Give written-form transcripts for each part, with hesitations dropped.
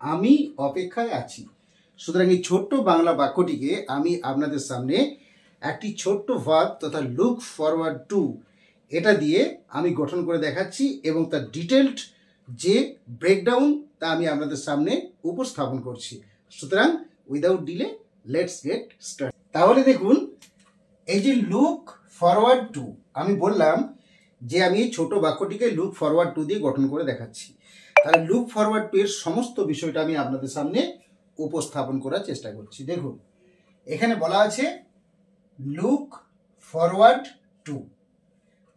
আমি অপেক্ষায় আছি। সুতরাং এই ছোট্ট বাংলা বাক্যটিকে আমি আপনাদের সামনে একটি ছোট্ট ভার্ব তথা লুক ফরওয়ার্ড টু এটা দিয়ে আমি গঠন করে দেখাচ্ছি এবং তার ডিটেলড যে ব্রেকডাউন তা আমি আপনাদের সামনে উপস্থাপন করছি। সুতরাং without delay let's get start. তাহলে দেখুন, এই যে লুক ফরওয়ার্ড টু, আমি বললাম যে আমি এই ছোট বাক্যটিকে লুক ফরওয়ার্ড টু দিয়ে গঠন করে দেখাচ্ছি। তাহলে লুক ফরওয়ার্ড টু এর সমস্ত বিষয়টা আমি আপনাদের সামনে উপস্থাপন করার চেষ্টা করছি। দেখুন, এখানে বলা আছে লুক ফরওয়ার্ড টু।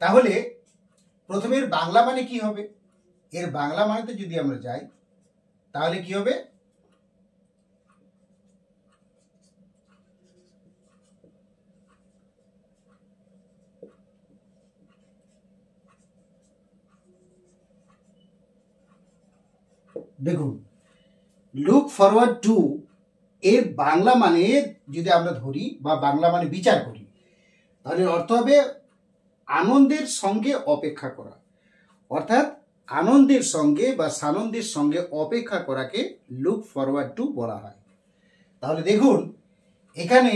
তাহলে প্রথমে এর বাংলা মানে কি হবে? এর বাংলা মানেতে যদি আমরা যাই তাহলে কি হবে? দেখুন, লুক ফরওয়ার্ড টু এর বাংলা মানে যদি আমরা ধরি বা বাংলা মানে বিচার করি, তাহলে অর্থ হবে আনন্দের সঙ্গে অপেক্ষা করা। অর্থাৎ আনন্দের সঙ্গে বা সানন্দের সঙ্গে অপেক্ষা করাকে লুক ফরওয়ার্ড টু বলা হয়। তাহলে দেখুন, এখানে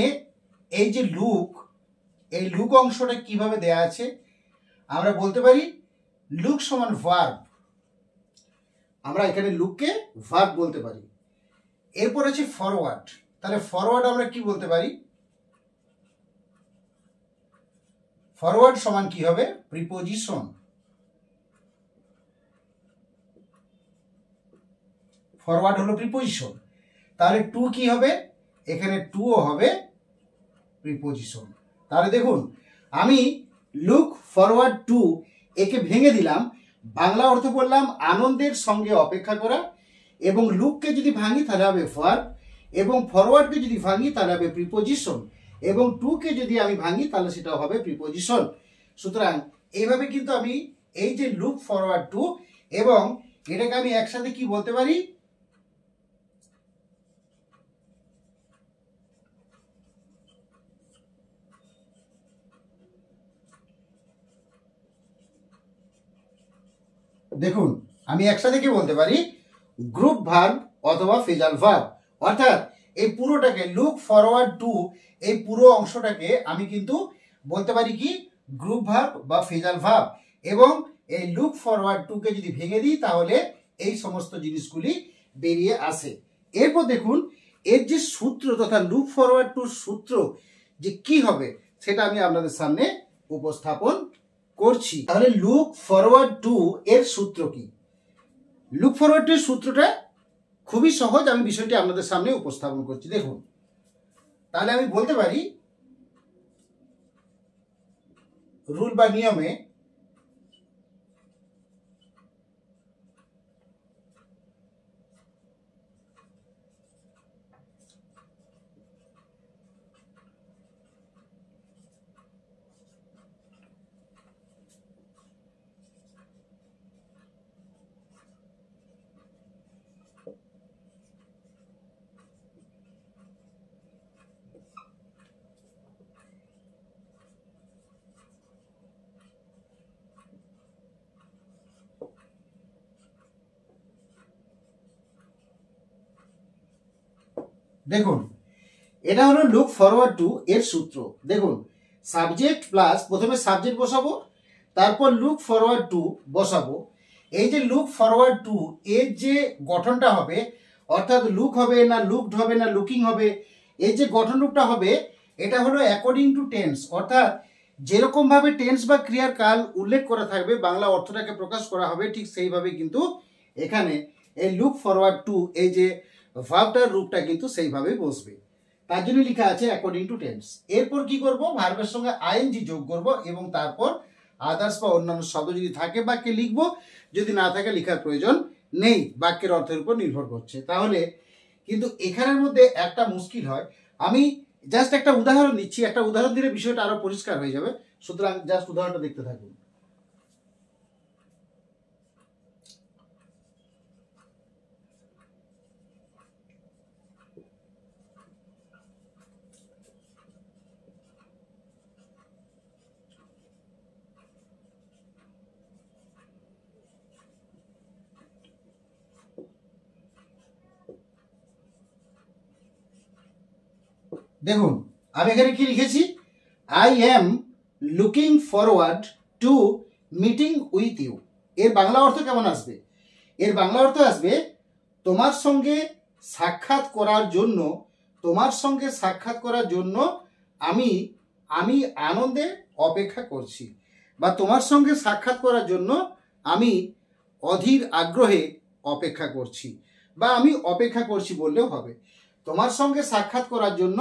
এই যে লুক, এই লুক অংশটা কিভাবে দেয়া আছে? আমরা বলতে পারি লুক সমান ভার্ব। আমরা এখানে লুককে ভার্ব বলতে পারি। এরপর আছে ফরওয়ার্ড। তাহলে ফরওয়ার্ড আমরা কি বলতে পারি? ফরওয়ার্ড সমান কি হবে? প্রিপোজিশন। ফরওয়ার্ড হলো প্রিপোজিশন। তাহলে টু কি হবে? এখানে টুও হবে প্রিপোজিশন। তাহলে দেখুন, আমি লুক ফরওয়ার্ড টু একে ভেঙে দিলাম। বাংলা অর্থ বললাম আনন্দের সঙ্গে অপেক্ষা করা, এবং লুককে যদি ভাঙি তাহলে হবে ভার্ব, এবং ফরওয়ার্ডকে যদি ভাঙি তাহলে হবে প্রিপোজিশন, এবং টুকে যদি আমি ভাঙি তাহলে সেটা হবে প্রিপোজিশন। সুতরাং এইভাবে কিন্তু আমি এই যে লুক ফরওয়ার্ড টু, এবং এটাকে আমি একসাথে কি বলতে পারি? দেখুন, আমি একসাথে কি বলতে পারি? গ্রুপ ভার্ব অথবা ফেজাল ভার্ব। অর্থাৎ এই পুরোটাকে লুক ফরওয়ার্ড টু, এই পুরো অংশটাকে আমি কিন্তু বলতে পারি কি? গ্রুপ ভার্ব বা ফেজাল ভার্ব। এবং এই লুক ফরওয়ার্ড টু কে যদি ভেঙে দিই তাহলে এই সমস্ত জিনিসগুলি বেরিয়ে আসে। এরপর দেখুন, এর যে সূত্র তথা লুক ফরওয়ার্ড টুর সূত্র যে কি হবে সেটা আমি আপনাদের সামনে উপস্থাপন করছি। তাহলে লুক ফরওয়ার্ড টু এর সূত্র কি? লুক ফরওয়ার্ড টু এর সূত্রটা খুবই সহজ, আমি বিষয়টি আপনাদের সামনে উপস্থাপন করছি। দেখুন, তাহলে আমি বলতে পারি রুল বা নিয়মে দেখুন, এটা হলো লুক ফরওয়ার্ড টু এর সূত্র। দেখুন, সাবজেক্ট প্লাস প্রথমে সাবজেক্ট বসাবো, তারপর লুক ফরওয়ার্ড টু বসাবো। এই যে লুক ফরওয়ার্ড টু এর যে গঠনটা হবে, অর্থাৎ লুক হবে না লুকড হবে না লুকিং হবে, এই যে গঠন রূপটা হবে এটা হলো অ্যাকর্ডিং টু টেন্স। অর্থাৎ যেরকম ভাবে টেন্স বা ক্রিয়ার কাল উল্লেখ করা থাকবে, বাংলা অর্থটাকে প্রকাশ করা হবে, ঠিক সেইভাবে কিন্তু এখানে এই লুক ফরওয়ার্ড টু এই যে ভার্বটার রূপটা কিন্তু সেইভাবেই বসবে। তার জন্য লেখা আছে অ্যাকর্ডিং টু টেন্স। এরপর কি করব? ভার্বের সঙ্গে আইএনজি যোগ করব এবং তারপর আদার্স বা অন্যান্য শব্দ যদি থাকে বাক্যে লিখব, যদি না থাকে লেখার প্রয়োজন নেই, বাক্যের অর্থের উপর নির্ভর করছে। তাহলে কিন্তু এখানের মধ্যে একটা মুশকিল হয়। আমি জাস্ট একটা উদাহরণ দিচ্ছি, একটা উদাহরণ দিলে বিষয়টা আরো পরিষ্কার হয়ে যাবে। সুতরাং জাস্ট উদাহরণটা দেখতে থাকুন। দেখুন আমি এখানে কি লিখেছি, I am looking forward to meeting with you. এর বাংলা অর্থ কেমন আসবে? এর বাংলা অর্থ আসবে তোমার সঙ্গে সাক্ষাৎ করার জন্য, তোমার সঙ্গে সাক্ষাৎ করার জন্য আমি আমি আনন্দে অপেক্ষা করছি, বা তোমার সঙ্গে সাক্ষাৎ করার জন্য আমি অধীর আগ্রহে অপেক্ষা করছি, বা আমি অপেক্ষা করছি বললেও হবে। তোমার সঙ্গে সাক্ষাৎ করার জন্য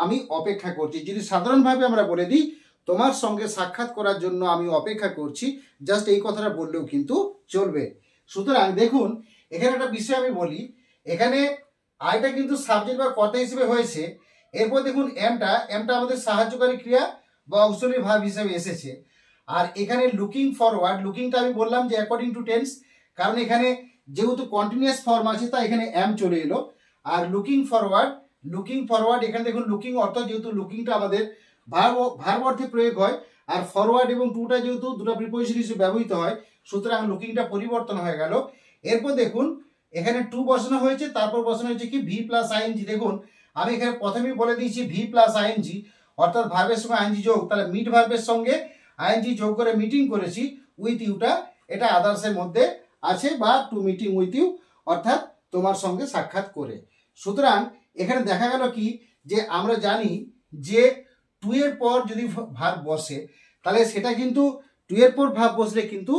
আমি অপেক্ষা করছি, যদি সাধারণভাবে আমরা বলে দিই তোমার সঙ্গে সাক্ষাৎ করার জন্য আমি অপেক্ষা করছি, জাস্ট এই কথাটা বললেও কিন্তু চলবে। সুতরাং দেখুন এখানে একটা বিষয় আমি বলি, এখানে আইটা কিন্তু সাবজেক্ট বা কর্তা হিসেবে হয়েছে, এরপর দেখুন এমটা আমাদের সাহায্যকারী ক্রিয়া বা অক্সিলারি ভার্ব হিসেবে এসেছে। আর এখানে লুকিং ফরওয়ার্ড, লুকিংটা আমি বললাম যে অ্যাকর্ডিং টু টেন্স, কারণ এখানে যেহেতু কন্টিনিউয়াস ফর্ম আছে তাই এখানে এম চলে এলো। আর লুকিং ফরওয়ার্ড এখানে দেখুন লুকিং অর্থ, যেহেতু লুকিংটা আমাদের ভার্ব অর্থে প্রয়োগ হয়, আর ফরওয়ার্ড এবং টুটা যেহেতু দুটো প্রিপোজিশন হিসেবে ব্যবহৃত হয়, সুতরাং লুকিংটা পরিবর্তন হয়ে গেল। এরপর দেখুন এখানে টু বসানো হয়েছে, তারপর বসানো হয়েছে কি ভি প্লাস আইএনজি। দেখুন আমি এখানে প্রথমেই বলে দিয়েছি ভি প্লাস আইএনজি অর্থাৎ ভার্বের সঙ্গে আইএনজি যোগ, তাহলে মিট ভার্বের সঙ্গে আইএনজি যোগ করে মিটিং করেছি। উইথ ইউটা এটা আদার্সের মধ্যে আছে, বা টু মিটিং উইথ ইউ অর্থাৎ তোমার সঙ্গে সাক্ষাৎ করে। সুতরাং এখানে দেখা গেল কি যে আমরা জানি যে টু এর পর যদি ভার্ব বসে তাহলে সেটা কিন্তু টু এর পর ভার্ব বসলে কিন্তু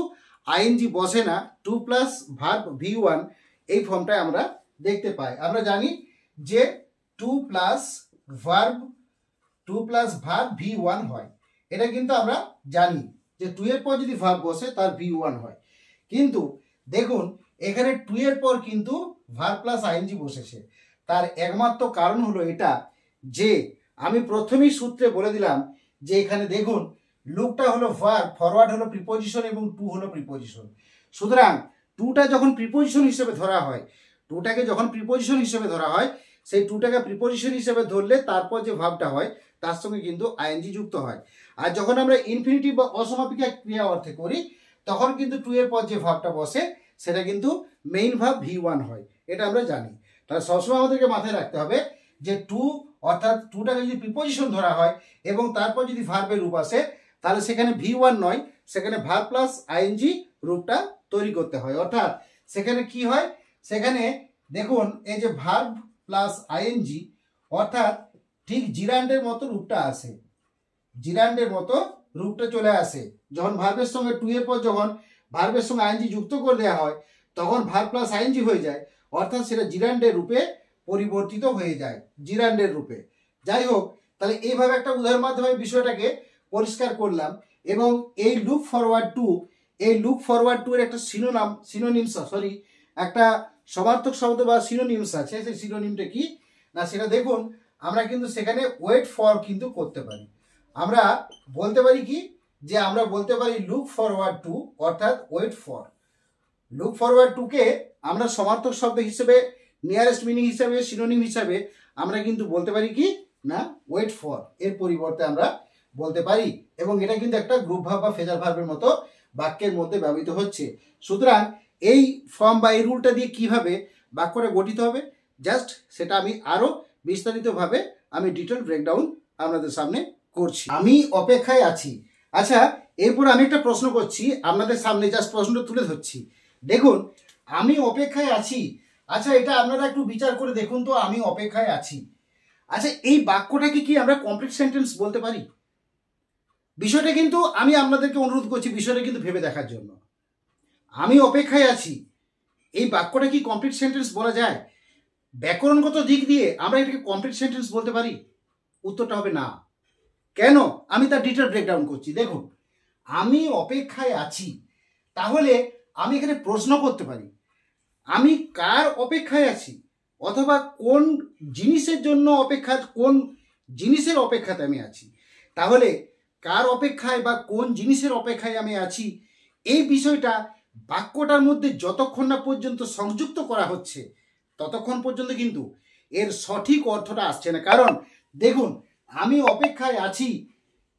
আইএনজি বসে না, to plus verb V one এই ফর্মটায় আমরা দেখতে পাই। আমরা জানি যে to plus verb V one হয়, এটা কিন্তু আমরা জানি যে টু এর পর যদি ভার্ব বসে তার ভি ওয়ান হয়। কিন্তু দেখুন এখানে টু এর পর কিন্তু ভার্ব প্লাস আইএনজি বসেছে, তার একমাত্র কারণ হলো এটা যে আমি প্রথমেই সূত্রে বলে দিলাম যে এখানে দেখুন লুকটা হলো ভার্ব, ফরওয়ার্ড হলো প্রিপোজিশন এবং টু হলো প্রিপোজিশন। সুতরাং টুটা যখন প্রিপোজিশন হিসেবে ধরা হয়, টুটাকে যখন প্রিপোজিশন হিসেবে ধরা হয়, সেই টুটাকে প্রিপোজিশন হিসেবে ধরলে তারপর যে ভার্বটা হয় তার সঙ্গে কিন্তু আইএনজি যুক্ত হয়। আর যখন আমরা ইনফিনিটিভ বা অসমাপিকা ক্রিয়া অর্থে করি তখন কিন্তু টু এর পর যে ভার্বটা বসে সেটা কিন্তু মেইন ভার্ব ভি ওয়ান হয়, এটা আমরা জানি। তাহলে সবসময় আমাদেরকে মাথায় রাখতে হবে যে টু অর্থাৎ টুটাকে যদি প্রিপোজিশন ধরা হয় এবং তারপর যদি ভার্বের রূপ আসে তাহলে সেখানে ভি ওয়ান নয়, সেখানে ভার্ব প্লাস আইএনজি রূপটা তৈরি করতে হয়। অর্থাৎ সেখানে কি হয়, সেখানে দেখুন এই যে ভার্ব প্লাস আইএনজি অর্থাৎ ঠিক জিরান্ডের মতো রূপটা আসে, জিরান্ডের মতো রূপটা চলে আসে যখন ভার্বের সঙ্গে টু এর পর যখন ভার্বের সঙ্গে আইএনজি যুক্ত করে দেওয়া হয় তখন ভার্ব প্লাস আইএনজি হয়ে যায়, অর্থাৎ সেটা জিরান্ডের রূপে পরিবর্তিত হয়ে যায়, জিরান্ডের রূপে। যাই হোক, তাহলে এইভাবে একটা উদাহরণের মাধ্যমে বিষয়টাকে পরিষ্কার করলাম। এবং এই লুক ফরওয়ার্ড টু এর একটা একটা সমার্থক শব্দ বা সিনোনিমস আছে। সেই সিনোনিমটা কি না সেটা দেখুন, আমরা কিন্তু সেখানে ওয়েট ফর কিন্তু করতে পারি। আমরা বলতে পারি কি যে আমরা বলতে পারি লুক ফরওয়ার্ড টু অর্থাৎ ওয়েট ফর। লুক ফরওয়ার্ড টুকে আমরা সমার্থক শব্দ হিসেবে, নিয়ারেস্ট মিনিং হিসাবে, সিনোনিম হিসাবে আমরা কিন্তু বলতে পারি কি না ওয়েট ফর এর পরিবর্তে আমরা বলতে পারি। এবং এটা কিন্তু একটা গ্রুপ ভার্ব বা ফেজার ভার্বের মতো বাক্যের মধ্যে ব্যবহৃত হচ্ছে। সুতরাং এই ফর্ম বা এই রুলটা দিয়ে কিভাবে বাক্যটা গঠিত হবে জাস্ট সেটা আমি আরো বিস্তারিতভাবে আমি ডিটেল ব্রেকডাউন আপনাদের সামনে করছি। আমি অপেক্ষায় আছি। আচ্ছা, এরপর আমি একটা প্রশ্ন করছি আপনাদের সামনে, জাস্ট প্রশ্নটা তুলে ধরছি। দেখুন আমি অপেক্ষায় আছি, আচ্ছা এটা আপনারা একটু বিচার করে দেখুন তো, আমি অপেক্ষায় আছি। আচ্ছা এই বাক্যটাকে কি আমরা কমপ্লিট সেন্টেন্স বলতে পারি? বিষয়টা কিন্তু আমি আপনাদেরকে অনুরোধ করছি বিষয়টা কিন্তু ভেবে দেখার জন্য। আমি অপেক্ষায় আছি এই বাক্যটা কি কমপ্লিট সেন্টেন্স বলা যায়? ব্যাকরণগত দিক দিয়ে আমরা এটাকে কমপ্লিট সেন্টেন্স বলতে পারি? উত্তরটা হবে না। কেন? আমি তার ডিটেল ব্রেকডাউন করছি। দেখুন আমি অপেক্ষায় আছি, তাহলে আমি এখানে প্রশ্ন করতে পারি আমি কার অপেক্ষায় আছি, অথবা কোন জিনিসের জন্য অপেক্ষা, কোন জিনিসের অপেক্ষাতে আমি আছি। তাহলে কার অপেক্ষায় বা কোন জিনিসের অপেক্ষায় আমি আছি এই বিষয়টা বাক্যটার মধ্যে যতক্ষণ না পর্যন্ত সংযুক্ত করা হচ্ছে ততক্ষণ পর্যন্ত কিন্তু এর সঠিক অর্থটা আসছে না। কারণ দেখুন আমি অপেক্ষায় আছি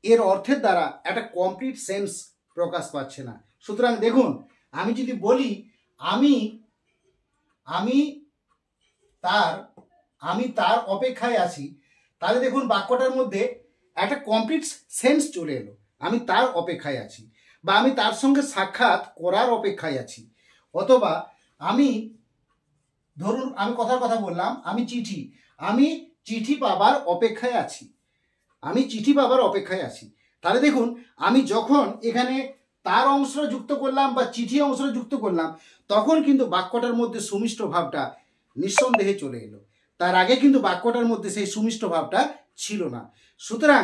এর অর্থের দ্বারা একটা কমপ্লিট সেন্স প্রকাশ পাচ্ছে না। সুতরাং দেখুন আমি যদি বলি আমি তার অপেক্ষায় আছি, তাহলে দেখুন বাক্যটার মধ্যে একটা কমপ্লিট সেন্স চলে এলো, আমি তার অপেক্ষায় আছি, বা আমি তার সঙ্গে সাক্ষাৎ করার অপেক্ষায় আছি, অথবা আমি ধরুন আমি কথার কথা বললাম আমি চিঠি পাবার অপেক্ষায় আছি, আমি চিঠি পাবার অপেক্ষায় আছি। তাহলে দেখুন আমি যখন এখানে তার অংশটা যুক্ত করলাম বা চিঠি অংশটা যুক্ত করলাম, তখন কিন্তু বাক্যটার মধ্যে সুমিষ্ট ভাবটা নিঃসন্দেহে চলে এলো। তার আগে কিন্তু বাক্যটার মধ্যে সেই সুমিষ্ট ভাবটা ছিল না। সুতরাং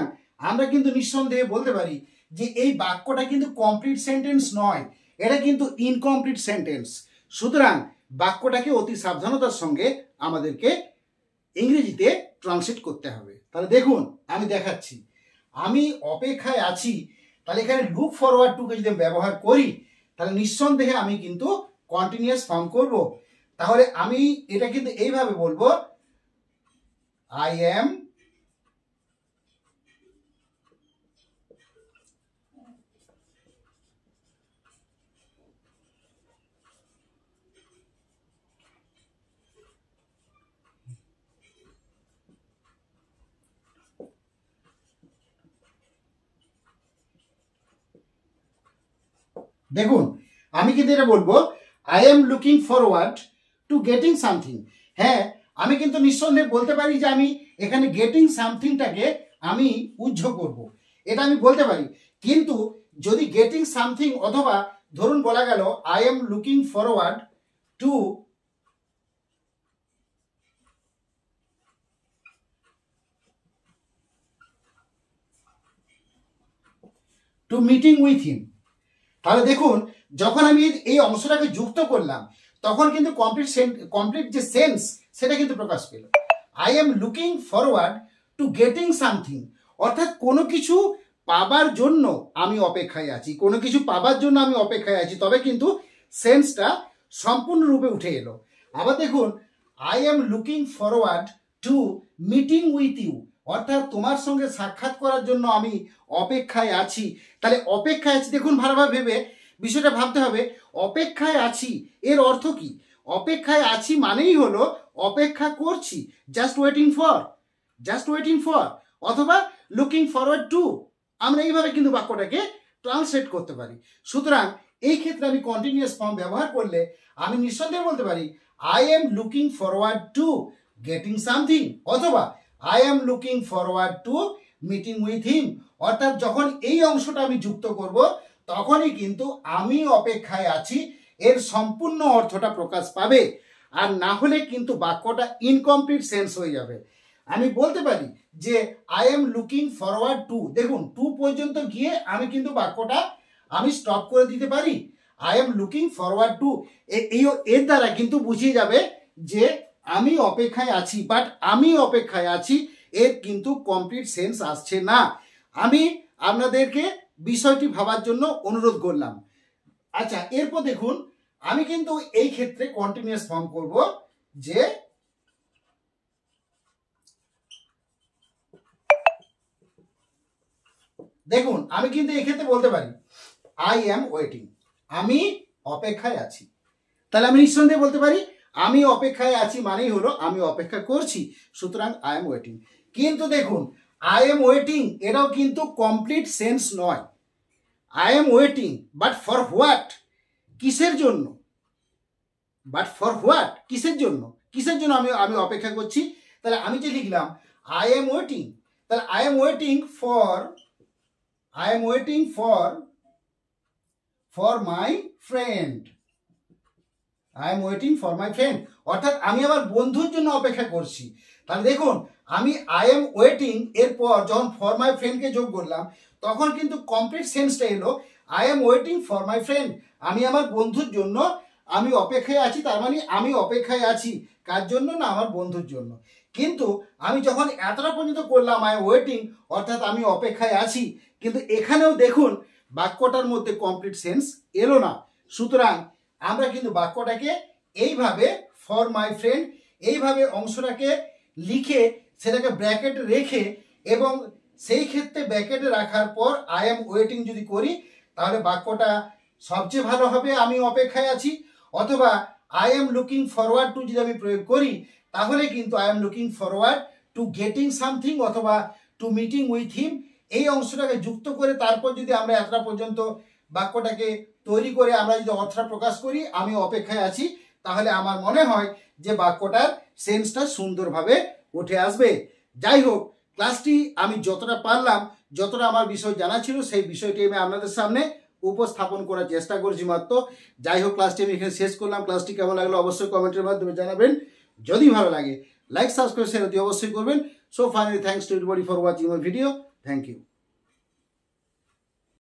আমরা কিন্তু নিঃসন্দেহে বলতে পারি যে এই বাক্যটা কিন্তু কমপ্লিট সেন্টেন্স নয়, এটা কিন্তু ইনকমপ্লিট সেন্টেন্স। সুতরাং বাক্যটাকে অতি সাবধানতার সঙ্গে আমাদেরকে ইংরেজিতে ট্রান্সলেট করতে হবে। তাহলে দেখুন আমি দেখাচ্ছি, আমি অপেক্ষায় আছি, তাহলে এখানে লুক ফরওয়ার্ড টুকে যদি ব্যবহার করি তাহলে নিঃসন্দেহে আমি কিন্তু কন্টিনিউয়াস ফর্ম করব। তাহলে আমি এটা কিন্তু এইভাবে বলবো, আই এম দেখুন আমি কিন্তু এটা বলবো, I am looking forward to getting something. হ্যাঁ, আমি কিন্তু নিঃসন্দেহে বলতে পারি যে আমি এখানে গেটিং সামথিংটাকে আমি উজ্জ করব, এটা আমি বলতে পারি। কিন্তু যদি গেটিং সামথিং অথবা ধরুন বলা গেল I am looking forward to meeting with হিম, তাহলে দেখুন যখন আমি এই অংশটাকে যুক্ত করলাম তখন কিন্তু কমপ্লিট যে সেন্স সেটা কিন্তু প্রকাশ পেল। I am looking forward to getting something, অর্থাৎ কোনো কিছু পাবার জন্য আমি অপেক্ষায় আছি, কোনো কিছু পাবার জন্য আমি অপেক্ষায় আছি, তবে কিন্তু সেন্সটা সম্পূর্ণরূপে উঠে এলো। আবার দেখুন I am looking forward to meeting with you, অর্থাৎ তোমার সঙ্গে সাক্ষাৎ করার জন্য আমি অপেক্ষায় আছি। তাহলে অপেক্ষায় আছি, দেখুন ভালোভাবে ভেবে বিষয়টা ভাবতে হবে, অপেক্ষায় আছি এর অর্থ কি? অপেক্ষায় আছি মানেই হলো অপেক্ষা করছি, জাস্ট ওয়েটিং ফর অথবা লুকিং ফরওয়ার্ড টু, আমরা এইভাবে কিন্তু বাক্যটাকে ট্রান্সলেট করতে পারি। সুতরাং এই ক্ষেত্রে আমি কন্টিনিউয়াস ফর্ম ব্যবহার করলে আমি নিঃসন্দেহে বলতে পারি I am looking forward to getting something, অথবা I am looking forward to meeting with him. অর্থাৎ যখন এই অংশটা আমি যুক্ত করব তখনই কিন্তু আমি অপেক্ষায় আছি এর সম্পূর্ণ অর্থটা প্রকাশ পাবে, আর না হলে কিন্তু বাক্যটা ইনকমপ্লিট সেন্স হয়ে যাবে। আমি বলতে পারি যে I am looking forward two, দেখুন টু পর্যন্ত গিয়ে আমি কিন্তু বাক্যটা আমি স্টপ করে দিতে পারি, I am looking forward two, এর দ্বারা কিন্তু বুঝিয়ে যাবে যে আমি অপেক্ষায় আছি, বাট আমি অপেক্ষায় আছি এর কিন্তু কমপ্লিট সেন্স আসছে না। আমি আপনাদেরকে বিষয়টি ভাবার জন্য অনুরোধ করলাম। আচ্ছা, এরপর দেখুন আমি কিন্তু এই ক্ষেত্রে কন্টিনিউয়াস ফর্ম করব, যে দেখুন আমি কিন্তু এই ক্ষেত্রে বলতে পারি আই এম ওয়েটিং, আমি অপেক্ষায় আছি। তাহলে আমি নিঃসন্দেহে বলতে পারি আমি অপেক্ষায় আছি মানেই হলো আমি অপেক্ষা করছি, সুতরাং আই এম ওয়েটিং। কিন্তু দেখুন আই এম ওয়েটিং এটাও কিন্তু কমপ্লিট সেন্স নয়। I am waiting but for what, কিসের জন্য? বাট ফর হোয়াট, কিসের জন্য আমি অপেক্ষা করছি? তাহলে আমি যে লিখলাম আই এম ওয়েটিং, তাহলে I am waiting for my friend, I am waiting for my friend, অর্থাৎ আমি আমার বন্ধুর জন্য অপেক্ষা করছি। তাহলে দেখুন আমি আই এম ওয়েটিং এরপর যখন ফর মাই ফ্রেন্ডকে যোগ করলাম তখন কিন্তু কমপ্লিট সেন্সটা এলো, I am waiting for my friend, আমি আমার বন্ধুর জন্য আমি অপেক্ষায় আছি। তার মানে আমি অপেক্ষায় আছি কার জন্য? না, আমার বন্ধুর জন্য। কিন্তু আমি যখন এতটা পর্যন্ত করলাম আই এম ওয়েটিং, অর্থাৎ আমি অপেক্ষায় আছি, কিন্তু এখানেও দেখুন বাক্যটার মধ্যে কমপ্লিট সেন্স এলো না। সুতরাং আমরা কিন্তু বাক্যটাকে এইভাবে ফর মাই ফ্রেন্ড এইভাবে অংশটাকে লিখে সেটাকে ব্র্যাকেটে রেখে এবং সেই ক্ষেত্রে ব্র্যাকেটে রাখার পর আই এম ওয়েটিং যদি করি তাহলে বাক্যটা সবচেয়ে ভালো হবে, আমি অপেক্ষায় আছি। অথবা I am looking forward two যদি আমি প্রয়োগ করি তাহলে কিন্তু I am looking forward to getting something অথবা টু মিটিং উইথ হিম, এই অংশটাকে যুক্ত করে তারপর যদি আমরা এতটা পর্যন্ত বাক্যটাকে তৈরি করে আমরা যদি অর্থটা প্রকাশ করি, আমি অপেক্ষায় আছি, তাহলে আমার মনে হয় যে বাক্যটার সেন্সটা সুন্দরভাবে উঠে আসবে। যাই হোক, ক্লাসটি আমি যতটা পারলাম, যতটা আমার বিষয় জানা ছিল, সেই বিষয়টি আমি আপনাদের সামনে উপস্থাপন করার চেষ্টা করছি মাত্র। যাই হোক, ক্লাসটি আমি এখানে শেষ করলাম। ক্লাসটি কেমন লাগলো অবশ্যই কমেন্টের মাধ্যমে জানাবেন। যদি ভালো লাগে লাইক, সাবস্ক্রাইব, শেয়ার অতি অবশ্যই করবেন। So finally thanks to everybody for watching my video. Thank you.